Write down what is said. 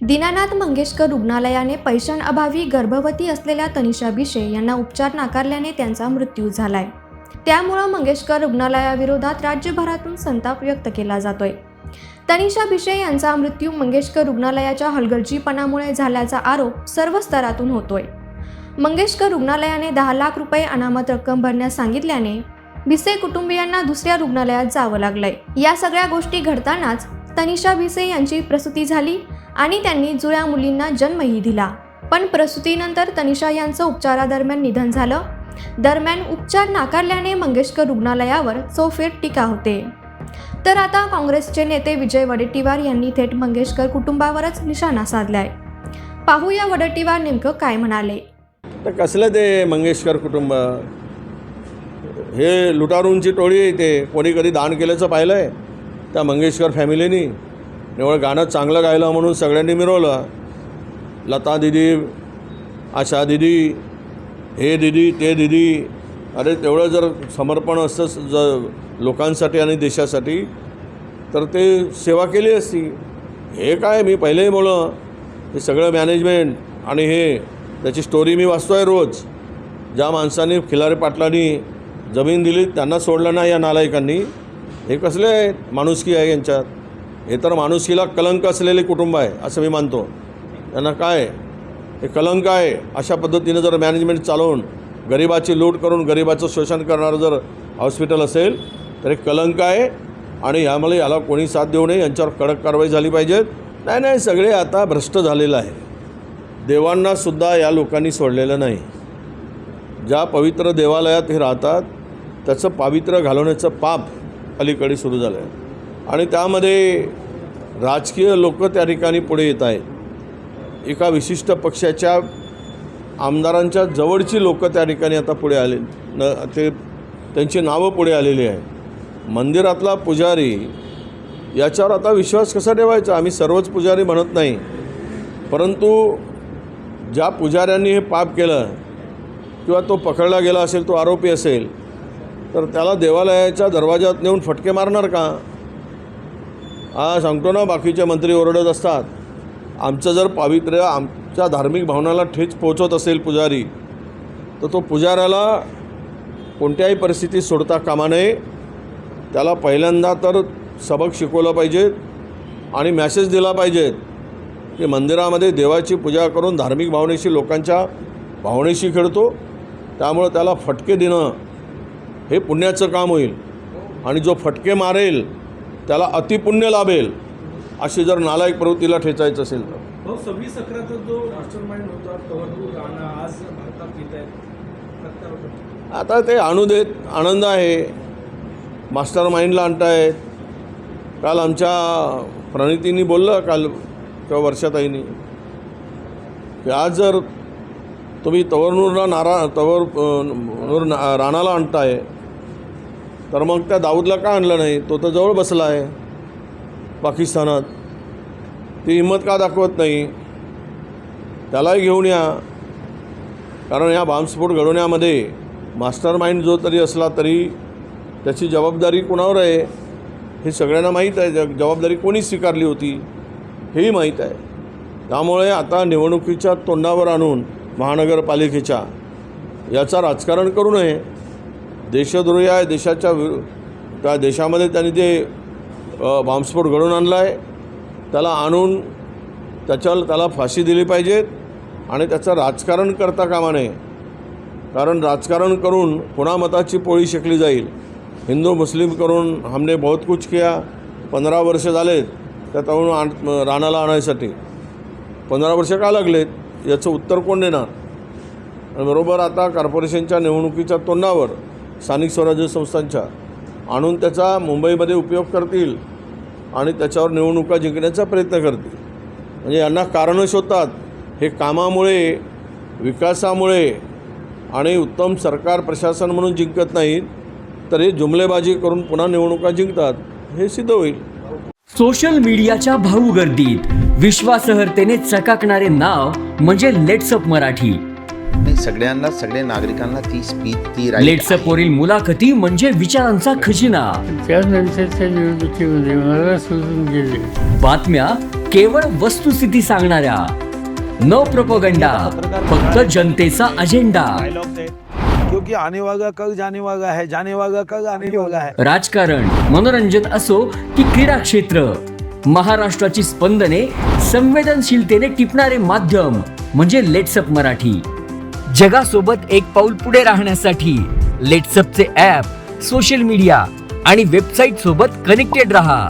दीनानाथ मंगेशकर रुग्णालयाने पैशांअभावी गर्भवती असलेल्या तनिषा भिशे यांना उपचार नाकारल्याने त्यांचा मृत्यू झालाय। त्यामुळे मंगेशकर रुग्णालयाविरोधात राज्यभरातून संताप व्यक्त केला जातोय। तनिषा भिशे यांचा मृत्यू मंगेशकर रुग्णालयाच्या हलगर्जीपणामुळे झाल्याचा आरोप सर्व स्तरातून होतोय। मंगेशकर रुग्णालयाने 10 लाख रुपये अनामत रक्कम भरण्यास सांगितल्याने भिसे कुटुंबियांना दुसऱ्या रुग्णालयात जावं लागलंय। या सगळ्या गोष्टी घडतानाच तनिषा भिसे यांची प्रसूती झाली आणि त्यांनी जुळ्या मुलींना जन्मही दिला। पण प्रसूतीनंतर तनिषा यांचं उपचारादरम्यान निधन झालं। दरम्यान उपचार नाकारल्याने मंगेशकर रुग्णालयावर चौफेर टीका होते। तर आता काँग्रेसचे नेते विजय वडेट्टीवार यांनी थेट मंगेशकर कुटुंबावरच निशाणा साधलाय। पाहूया वडेट्टीवार नेमकं काय म्हणाले। तर कसलं ते मंगेशकर कुटुंब, हे लुटारूंची टोळी आहे। ते कोणी कधी दान केल्याचं पाहिलं आहे त्या मंगेशकर फॅमिलीनी? निवळ गाणं चांगलं गायलं म्हणून सगळ्यांनी मिरवलं। लता दिदी, आशा दिदी, हे दिदी, ते दिदी, अरे तेवढं जर समर्पण असतं लोकांसाठी आणि देशासाठी तर ते सेवा केली असती। हे काय, मी पहिलेही बोललं, हे सगळं मॅनेजमेंट आणि हे त्याची स्टोरी मी वाचतो आहे रोज। ज्या माणसांनी खिलारे पाटलांनी जमीन दिली त्यांना सोडलं नाही या नालायकांनी। हे कसले माणुसकी आहे यांच्यात? हे तर माणुसकीला कलंक असलेले कुटुंब आहे असं मी मानतो। त्यांना काय हे कलंक आहे? अशा पद्धतीनं जर मॅनेजमेंट चालवून गरिबाची लूट करून गरिबाचं शोषण करणारं जर हॉस्पिटल असेल तर एक कलंक आहे आणि यामुळे याला कोणी साथ देऊ नये, यांच्यावर कडक कारवाई झाली पाहिजे। नाही, सगळे आता भ्रष्ट झालेलं आहे। देवांनासुद्धा या लोकांनी सोडलेलं नाही। ज्या पवित्र देवालयात हे राहतात त्याचं पावित्र्य घालवण्याचं पाप अलीकडे सुरू झालं आहे आणि त्यामध्ये राजकीय लोक त्या ठिकाणी पुढे येत आहेत। एका विशिष्ट पक्षाच्या आमदारांच्या जवळची लोक त्या ठिकाणी आता पुढे आले, ते त्यांची नावं पुढे आलेली आहे। मंदिरातला पुजारी याच्यावर आता विश्वास कसा ठेवायचा? आम्ही सर्वच पुजारी म्हणत नाही, परंतु ज्या पुजाऱ्यांनी हे पाप केलं किंवा तो पकडला गेला असेल, तो आरोपी असेल, तर त्याला देवालयाच्या दरवाजात नेऊन फटके मारणार का? सांगतो ना, बाकीचे मंत्री ओरडत असतात। आमचं जर पावित्र्य आमच्या धार्मिक भावनाला ठेच पोचवत असेल पुजारी, तर तो पुजाऱ्याला कोणत्याही परिस्थितीत सोडता कामा नये। त्याला पहिल्यांदा तर सबक शिकवलं पाहिजे आणि मॅसेज दिला पाहिजे की मंदिरामध्ये देवाची पूजा करून धार्मिक भावनेशी, लोकांच्या भावनेशी खेळतो, त्यामुळे त्याला फटके देणं हे पुण्याचं काम होईल आणि जो फटके मारेल त्याला अतिपुण्य लाभेल। अशी जर नालायक प्रवृत्तीला ठेचायचं असेल तर 26/11 जो मास्टरमाइंड होता तवरपूर राणा आज भारतात येत आहेत। आता ते आणू देत, आनंद आहे। मास्टर माइंडला आणतायत। काल आमच्या प्रणितींनी बोललं, काल किंवा वर्षाताईंनी, की आज जर तुम्ही तवरनूर राणाला आणताय तर मग त्या दाऊदला का आणलं नाही? तो तर जवळ बसला आहे पाकिस्तानात, ती हिंमत का दाखवत नाही? त्यालाही घेऊन या, कारण या बॉम्बस्फोट घडवण्यामध्ये मास्टर माइंड जो तरी असला तरी त्याची जबाबदारी कोणावर आहे हे सगळ्यांना माहीत आहे। जबाबदारी कोणी स्वीकारली होती हेही माहीत आहे। त्यामुळे आता निवडणुकीच्या तोंडावर आणून महानगरपालिकेच्या याचा राजकारण करू नये। देशद्रोही आहे, त्या देशामध्ये त्यांनी ते बॉम्बस्फोट घडवून आणला आहे, त्याला आणून त्याला फाशी दिली पाहिजे आणि त्याचं राजकारण करता कामा नये। कारण राजकारण करून पुन्हा मताची पोळी शेकली जाईल। हिंदू मुस्लिम करून हमने बहुत कुछ किया, 15 वर्ष झालेत त्या तरुण राणाला आणायसाठी। 15 वर्ष का लागलेत याचं उत्तर कोण देणार? आणि बरोबर आता कॉर्पोरेशनच्या निवडणुकीच्या तोंडावर स्थानिक स्वराज्य संस्थांच्या आणून त्याचा मुंबईमध्ये उपयोग करतील आणि त्याच्यावर निवडणुका जिंकण्याचा प्रयत्न करतील। म्हणजे यांना कारणं शोधतात। हे कामामुळे, विकासामुळे आणि उत्तम सरकार प्रशासन म्हणून जिंकत नाहीत, तर हे जुमलेबाजी करून पुन्हा निवडणुका जिंकतात, हे सिद्ध होईल। सोशल मीडियाच्या भाऊ गर्दीत विश्वासार्हतेने चकाकणारे नाव म्हणजे लेट्सअप मराठी। सगळ्यांना, सगळ्या नागरिकांना ती स्पीच, ती लेट्सअप वरील मुलाखती म्हणजे विचारांचा खजिना। त्यानंतरच्या निवडणुकीमध्ये मला सोडून गेले। बातम्या केवळ वस्तुस्थिती सांगणाऱ्या, न प्रोपोगंडा, फक्त जनतेचा अजेंडा. क्योंकि आने वाला कल जाने वाला है, जाने वाला कल आने वाला है. राजकारण, मनोरंजन असो की क्रीडा क्षेत्र, महाराष्ट्राची स्पंदने संवेदनशीलतेने टिपणारे माध्यम म्हणजे लेट्सअप मराठी. जगासोबत एक पाऊल पुढे राहण्यासाठी लेट्सअपचे ॲप, सोशल मीडिया आणि वेबसाईट सोबत कनेक्टेड रहा.